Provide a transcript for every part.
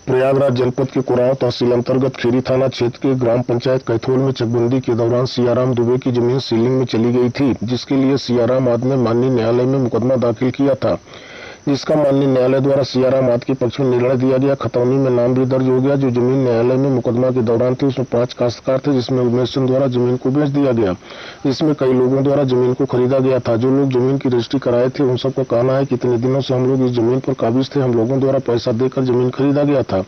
प्रयागराज जनपद के कुराव तहसील अंतर्गत खेरी थाना क्षेत्र के ग्राम पंचायत कैथोल में चकबंदी के दौरान सियाराम दुबे की जमीन सीलिंग में चली गई थी, जिसके लिए सियाराम आद ने माननीय न्यायालय में मुकदमा दाखिल किया था, जिसका माननीय न्यायालय द्वारा सियाराम आद के पक्ष में निर्णय दिया गया। खतौनी में नाम भी दर्ज हो गया। जो जमीन न्यायालय में मुकदमा के दौरान थी उसमें 5 काश्तकार थे, जिसमें उमेश चंद द्वारा जमीन को बेच दिया गया। इसमें कई लोगों द्वारा जमीन को खरीदा गया था। जो लोग जमीन की रजिस्ट्री कराए थे उन सबका कहना है कि इतने दिनों से हम लोग इस जमीन पर काबिज थे, हम लोगों द्वारा पैसा देकर जमीन खरीदा गया था।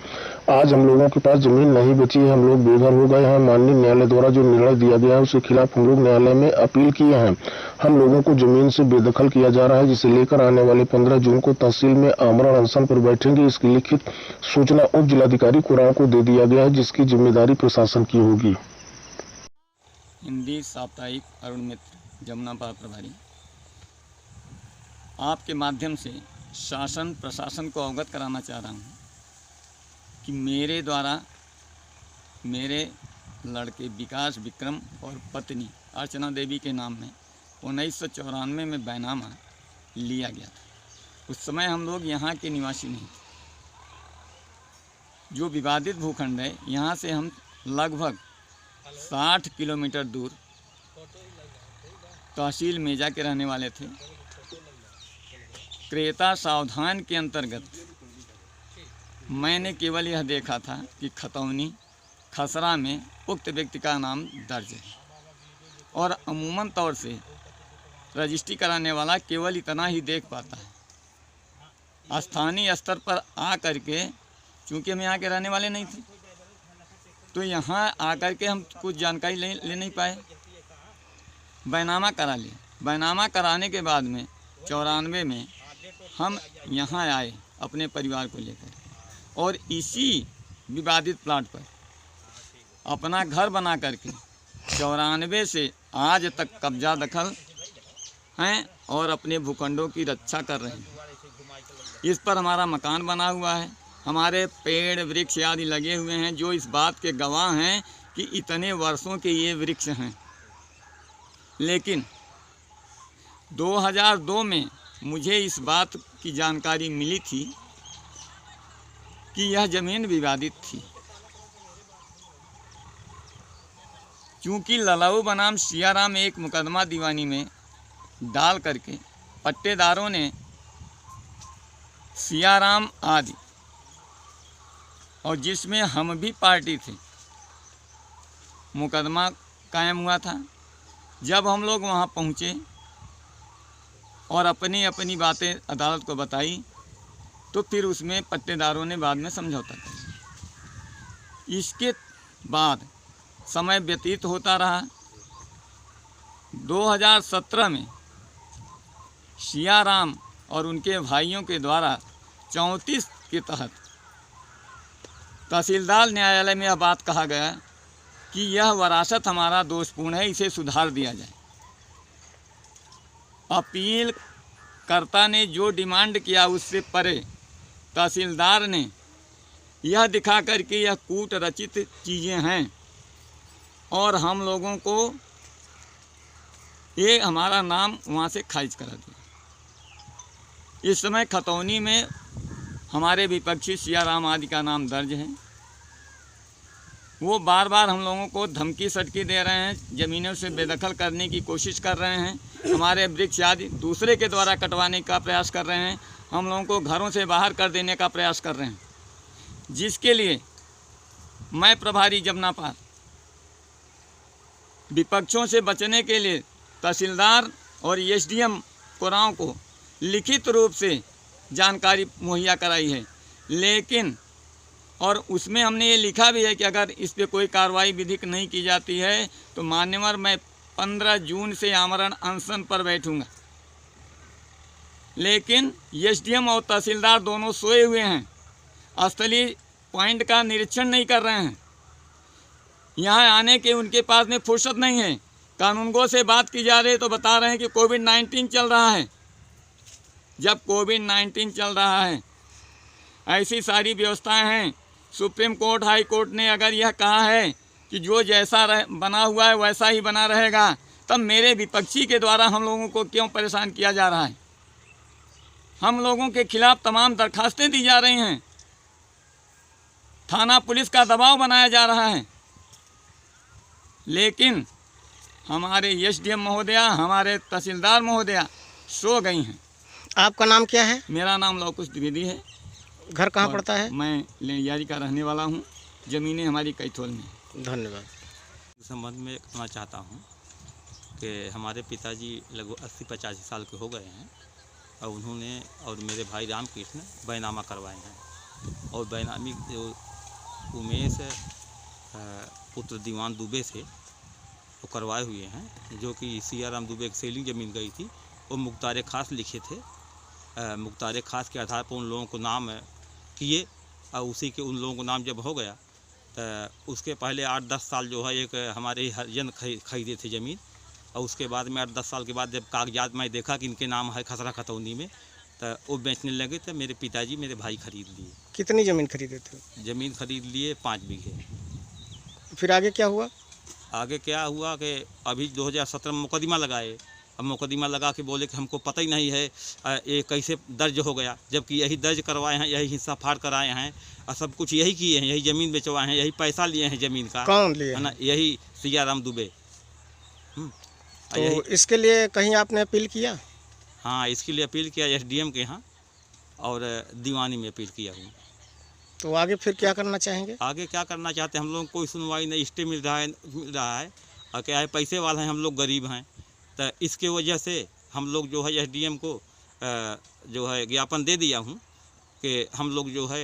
आज हम लोगों के पास जमीन नहीं बची है, हम लोग बेघर हो गए हैं। माननीय न्यायालय द्वारा जो निर्णय दिया गया है उसके खिलाफ हम लोग न्यायालय में अपील किए हैं। हम लोगों को जमीन से बेदखल किया जा रहा है, जिसे लेकर आने वाले 15 जून को तहसील में आमरण अनशन पर बैठेंगे। इसकी लिखित सूचना उप जिलाधिकारी कुराव को दे दिया गया है, जिसकी जिम्मेदारी प्रशासन की होगी। हिंदी साप्ताहिक अरुण मित्र जमुनापार प्रभारी। आपके माध्यम से शासन प्रशासन को अवगत कराना चाह रहा हूँ कि मेरे द्वारा मेरे लड़के विकास विक्रम और पत्नी अर्चना देवी के नाम में 1994 में बैनामा लिया गया था। उस समय हम लोग यहाँ के निवासी नहीं थे। जो विवादित भूखंड है, यहाँ से हम लगभग 60 किलोमीटर दूर तहसील मेजा के रहने वाले थे। क्रेता सावधान के अंतर्गत मैंने केवल यह देखा था कि खतौनी खसरा में उक्त व्यक्ति का नाम दर्ज है और अमूमन तौर से रजिस्ट्री कराने वाला केवल इतना ही देख पाता है। स्थानीय स्तर पर आ करके, चूँकि हम यहाँ के रहने वाले नहीं थे, तो यहाँ आकर के हम कुछ जानकारी ले नहीं पाए। बैनामा करा लिया। बैनामा कराने के बाद में 94 में हम यहाँ आए अपने परिवार को लेकर और इसी विवादित प्लाट पर अपना घर बना करके 94 से आज तक कब्जा दखल हैं और अपने भूखंडों की रक्षा कर रहे हैं। इस पर हमारा मकान बना हुआ है, हमारे पेड़ वृक्ष आदि लगे हुए हैं, जो इस बात के गवाह हैं कि इतने वर्षों के ये वृक्ष हैं। लेकिन 2002 में मुझे इस बात की जानकारी मिली थी कि यह ज़मीन विवादित थी। चूँकि ललाऊ बनाम सियाराम एक मुकदमा दीवानी में डाल करके पट्टेदारों ने सियाराम आदि, और जिसमें हम भी पार्टी थे, मुकदमा कायम हुआ था। जब हम लोग वहाँ पहुँचे और अपनी अपनी बातें अदालत को बताई, तो फिर उसमें पट्टेदारों ने बाद में समझौता किया। इसके बाद समय व्यतीत होता रहा। 2017 में सियाराम और उनके भाइयों के द्वारा 34 के तहत तहसीलदार न्यायालय में यह बात कहा गया कि यह वरासत हमारा दोषपूर्ण है, इसे सुधार दिया जाए। अपील कर्ता ने जो डिमांड किया उससे परे तहसीलदार ने यह दिखा कर के यह कूट रचित चीज़ें हैं और हम लोगों को ये हमारा नाम वहाँ से खारिज करा दिया। इस समय खतौनी में हमारे विपक्षी सियाराम आदि का नाम दर्ज है। वो बार बार हम लोगों को धमकी सटकी दे रहे हैं, ज़मीनों से बेदखल करने की कोशिश कर रहे हैं, हमारे वृक्ष आदि दूसरे के द्वारा कटवाने का प्रयास कर रहे हैं, हम लोगों को घरों से बाहर कर देने का प्रयास कर रहे हैं। जिसके लिए मैं प्रभारी जमुनापार विपक्षों से बचने के लिए तहसीलदार और एसडीएम कुराव को लिखित रूप से जानकारी मुहैया कराई है। लेकिन और उसमें हमने ये लिखा भी है कि अगर इस पे कोई कार्रवाई विधिक नहीं की जाती है तो मान्यवर मैं 15 जून से आमरण अनशन पर बैठूंगा। लेकिन एसडीएम और तहसीलदार दोनों सोए हुए हैं, स्थलीय पॉइंट का निरीक्षण नहीं कर रहे हैं। यहाँ आने के उनके पास में फुर्सत नहीं है। कानूनगो से बात की जा रही है तो बता रहे हैं कि कोविड-19 चल रहा है। जब कोविड-19 चल रहा है, ऐसी सारी व्यवस्थाएं हैं। सुप्रीम कोर्ट, हाई कोर्ट ने अगर यह कहा है कि जो जैसा बना हुआ है वैसा ही बना रहेगा, तब मेरे विपक्षी के द्वारा हम लोगों को क्यों परेशान किया जा रहा है? हम लोगों के खिलाफ तमाम दरखास्तें दी जा रही हैं। थाना पुलिस का दबाव बनाया जा रहा है, लेकिन हमारे एसडीएम महोदया, हमारे तहसीलदार महोदया सो गई हैं। आपका नाम क्या है? मेरा नाम लवकुश द्विवेदी है। घर कहाँ पड़ता है? मैं लेनियारी का रहने वाला हूँ। ज़मीनें हमारी कैथोल में। धन्यवाद। इस संबंध में कहना चाहता हूँ कि हमारे पिताजी लगभग 80-85 साल के हो गए हैं और उन्होंने और मेरे भाई रामकृष्ण बैनामा करवाए हैं और बैनामी जो उमेश पुत्र दीवान दुबे से वो करवाए हुए हैं, जो कि सियाराम दुबे की सेलिंग ज़मीन गई थी। वो मुख्तार खास लिखे थे। मुख्तार खास के आधार पर उन लोगों को नाम किए और उसी के उन लोगों को नाम जब हो गया तो उसके पहले 8-10 साल जो है एक हमारे हरिजन खरीदे थे ज़मीन, और उसके बाद में 8-10 साल के बाद जब कागजात में देखा कि इनके नाम है खसरा खतौनी में, तो वो बेचने लगे तो मेरे पिताजी मेरे भाई खरीद लिए। कितनी ज़मीन खरीदे थे? ज़मीन खरीद लिए 5 बीघे। फिर आगे क्या हुआ? आगे क्या हुआ कि अभी 2017 में मुकदमा लगाए। अब मुकदमा लगा के बोले कि हमको पता ही नहीं है ये कैसे दर्ज हो गया, जबकि यही दर्ज करवाए हैं, यही हिस्सा फाड़ कराए हैं और सब कुछ यही किए हैं, यही ज़मीन बेचवाए हैं, यही पैसा लिए हैं ज़मीन का। कौन लिए? है ना, यही सियाराम दुबे। तो इसके लिए कहीं आपने अपील किया? हाँ, इसके लिए अपील किया एसडीएम के यहाँ और दीवानी में अपील किया हूँ। तो आगे फिर क्या करना चाहेंगे? आगे क्या करना चाहते हैं, हम लोग कोई सुनवाई नहीं, स्टे मिल रहा है और क्या है, पैसे वाले हैं, हम लोग गरीब हैं, तो इसके वजह से हम लोग जो है एसडीएम को जो है ज्ञापन दे दिया हूँ कि हम लोग जो है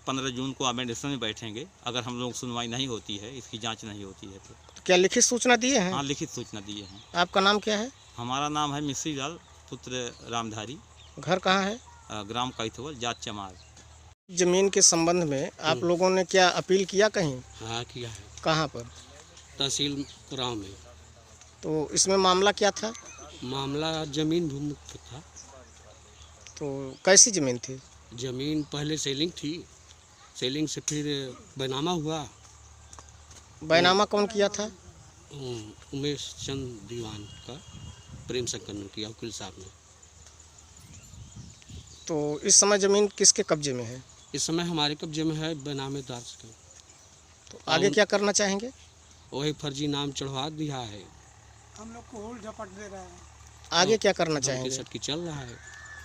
15 जून को अमेंडेशन में बैठेंगे। अगर हम लोग सुनवाई नहीं होती है, इसकी जांच नहीं होती है तो क्या लिखित सूचना दिए हैं? हाँ, लिखित सूचना दिए हैं। आपका नाम क्या है? हमारा नाम है मिश्री लाल पुत्र रामधारी। घर कहाँ है? ग्राम कैथोल, जात चमार। जमीन के संबंध में आप लोगों ने क्या अपील किया कहीं? हाँ, किया है। कहाँ पर? तहसील गाँव में। तो इसमें मामला क्या था? मामला ज़मीन भूमुक्त था। तो कैसी ज़मीन थी? ज़मीन पहले सेलिंग थी, सेलिंग से फिर बैनामा हुआ। बैनामा कौन किया था? उमेश चंद दीवान का प्रेम शंकर ने किया, वकील साहब ने। तो इस समय ज़मीन किसके कब्जे में है? इस समय हमारे कब्जे में है बैनामेदार का। तो आगे क्या करना चाहेंगे? वही फर्जी नाम चढ़वा दिया है। हम लोग को होल झपट दे रहे हैं। आगे क्या करना चाहेंगे? की चल रहा है।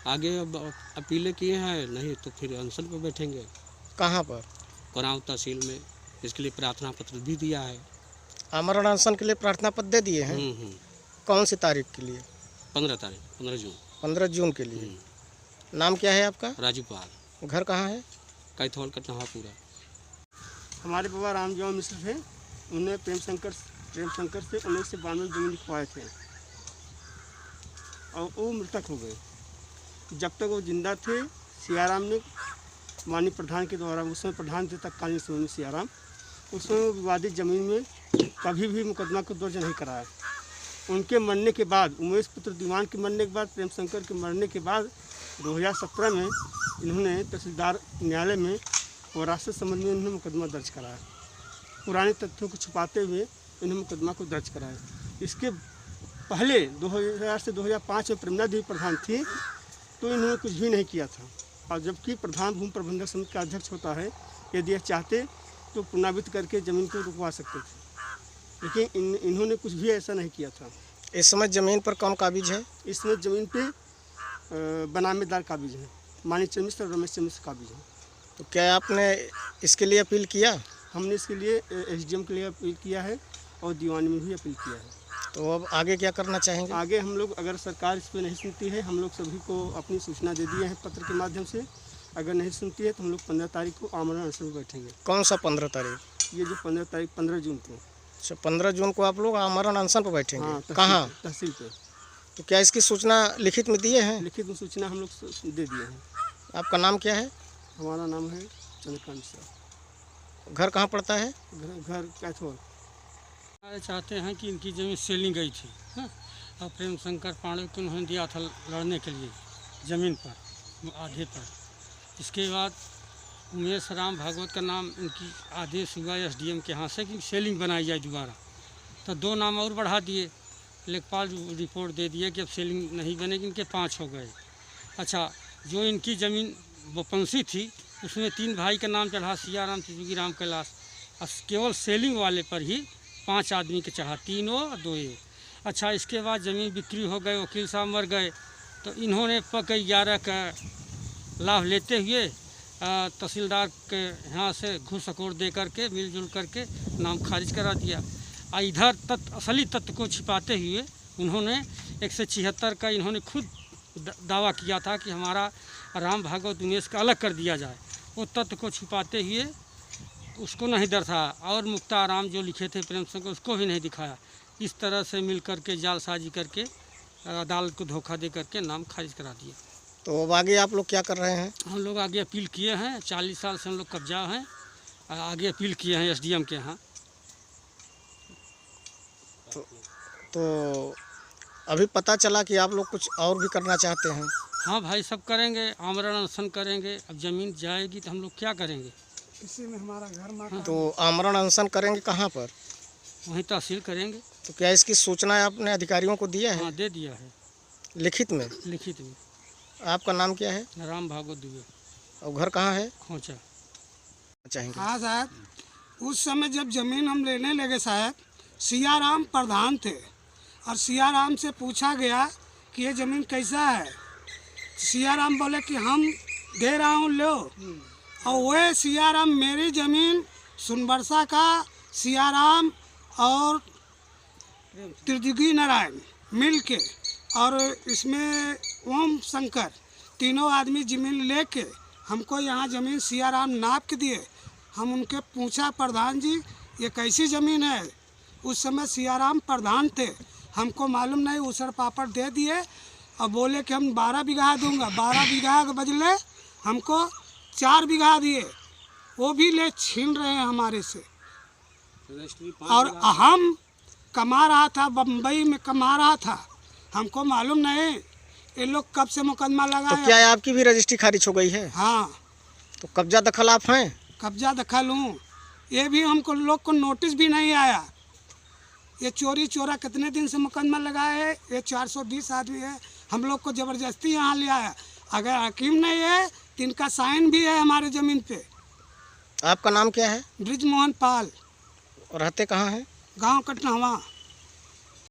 आगे अब अपीलें किए हैं, नहीं तो फिर अनशन पर बैठेंगे। कहाँ पर? कराव तहसील में। इसके लिए प्रार्थना पत्र भी दिया है। आमरण अनशन के लिए प्रार्थना पत्र दे दिए हैं? कौन सी तारीख के लिए? 15 तारीख, 15 जून। 15 जून के लिए। नाम क्या है आपका? राजू पाल। घर कहाँ है? कैथोल का पूरा। हमारे बाबा रामजीवन मिश्र थे, उन्हें प्रेम शंकर से 1992 ज़मीन लिखवाए थे और वो मृतक हो गए। जब तक वो जिंदा थे, सियाराम ने माननीय प्रधान के द्वारा, उस समय प्रधान थे तत्कालीन समय सियाराम, उसमें विवादित ज़मीन में कभी भी मुकदमा को दर्ज नहीं कराया। उनके मरने के बाद, उमेश पुत्र दीवान के मरने के बाद, प्रेम शंकर के मरने के बाद 2017 में इन्होंने तहसीलदार न्यायालय में वरासत संबंध में इन्होंने मुकदमा दर्ज कराया। पुराने तथ्यों को छुपाते हुए इन्होंने मुकदमा को दर्ज कराया। इसके पहले 2000 से 2005 में प्रेमना देवी प्रधान थी, तो इन्होंने कुछ भी नहीं किया था। और जबकि प्रधान भूमि प्रबंधक समिति का अध्यक्ष होता है, यदि यह चाहते तो पुनरावृत्त करके ज़मीन को रुकवा सकते थे, लेकिन इन्होंने कुछ भी ऐसा नहीं किया था। इस समय ज़मीन पर कौन काबिज है? इस समय ज़मीन पे बनामेदार काबिज है, माननीय चंद्र मिश्र और रमेश चंद्र मिश्र काबिज है। तो क्या आपने इसके लिए अपील किया? हमने इसके लिए एसडीएम के लिए अपील किया है और दीवानी में भी अपील किया है। तो अब आगे क्या करना चाहेंगे? आगे हम लोग, अगर सरकार इस पर नहीं सुनती है, हम लोग सभी को अपनी सूचना दे दिए हैं पत्र के माध्यम से। अगर नहीं सुनती है तो हम लोग 15 तारीख को आमरण अनशन में बैठेंगे। कौन सा 15 तारीख? ये जो 15 तारीख 15 जून को। अच्छा, 15 जून को आप लोग आमरण अनशन पर बैठेंगे? हाँ, कहाँ? तहसील पे। तो क्या इसकी सूचना लिखित में दिए हैं? लिखित में सूचना हम लोग दे दिए हैं। आपका नाम क्या है? हमारा नाम है चंद्रकांत मिश्रा। घर कहाँ पड़ता है? घर कैथोल। चाहते हैं कि इनकी ज़मीन सेलिंग गई थी, हाँ, और प्रेम शंकर पांडे को उन्होंने दिया था लड़ने के लिए ज़मीन पर, आधे पर। इसके बाद उमेश राम भागवत का नाम, इनकी आदेश हुआ एसडीएम के यहाँ से कि सेलिंग बनाई जाए दोबारा, तो 2 नाम और बढ़ा दिए। लेखपाल रिपोर्ट दे दिए कि अब सेलिंग नहीं बनेगी, इनके 5 हो गए। अच्छा, जो इनकी ज़मीन वपंसी थी उसमें 3 भाई का नाम चढ़ा, सियाराम, चिचुकी, राम कैलाश। और केवल सेलिंग वाले पर ही 5 आदमी के चढ़ा, 3 वो और 2 ये। अच्छा, इसके बाद ज़मीन बिक्री हो गए, वकील साहब मर गए, तो इन्होंने पक 11 का लाभ लेते हुए तहसीलदार के यहाँ से घूस अकोड़ दे करके मिलजुल करके नाम खारिज करा दिया। और इधर असली तत्व को छिपाते हुए उन्होंने 176 का इन्होंने खुद दावा किया था कि हमारा राम भागवत उमेश का अलग कर दिया जाए। वो तत्व को छिपाते हुए उसको नहीं दर्शाया, और मुक्ताराम जो लिखे थे प्रेम संकर उसको भी नहीं दिखाया। इस तरह से मिल करके जालसाजी करके अदालत को धोखा दे करके नाम खारिज करा दिया। तो अब आगे आप लोग क्या कर रहे हैं? हम लोग आगे अपील किए हैं, 40 साल से हम लोग कब्जा हैं, आगे अपील किए हैं SDM के यहाँ। तो अभी पता चला कि आप लोग कुछ और भी करना चाहते हैं? हाँ भाई, सब करेंगे, आमरण अनशन करेंगे। अब ज़मीन जाएगी तो हम लोग क्या करेंगे? इसी में हमारा घर माता। तो आमरण अनशन करेंगे कहाँ पर? वहीं तहसील करेंगे। तो क्या इसकी सूचना आपने अधिकारियों को दिया है? हाँ, दे दिया है, लिखित में? लिखित में। आपका नाम क्या है? राम भागवत दुबे। और घर कहाँ है? खोचा। चाहेंगे? हाँ साहब, उस समय जब ज़मीन हम लेने लगे साहब, सियाराम प्रधान थे, और सियाराम से पूछा गया कि ये ज़मीन कैसा है। सियाराम बोले कि हम दे रहा हूँ, लो। और वह सियाराम मेरी ज़मीन सुनबरसा का सियाराम और त्रिजुगी नारायण मिल के, और इसमें ओम शंकर, तीनों आदमी ज़मीन लेके हमको यहाँ ज़मीन सियाराम नाप के दिए। हम उनके पूछा, प्रधान जी ये कैसी ज़मीन है? उस समय सियाराम प्रधान थे, हमको मालूम नहीं, उसर पापड़ दे दिए और बोले कि हम 12 बीघा दूंगा। 12 बीघा के बदले हमको 4 बीघा दिए, वो भी ले छीन रहे हैं हमारे से। और हम कमा रहा था, बम्बई में कमा रहा था, हमको मालूम नहीं ये लोग कब से मुकदमा तो लगाए। क्या आपकी भी रजिस्ट्री खारिज हो गई है? हाँ, तो कब्जा दखल आप हैं? कब्जा दखल हूँ। ये भी हमको लोग को नोटिस भी नहीं आया। ये चोरी चोरा कितने दिन से मुकदमा लगाए है। ये 420 आदमी है, हम लोग को ज़बरदस्ती यहाँ ले आया। अगर हकीम नहीं है तो इनका साइन भी है हमारे ज़मीन पे। आपका नाम क्या है? ब्रिजमोहन पाल। और रहते कहाँ हैं? गांव कटनहवा।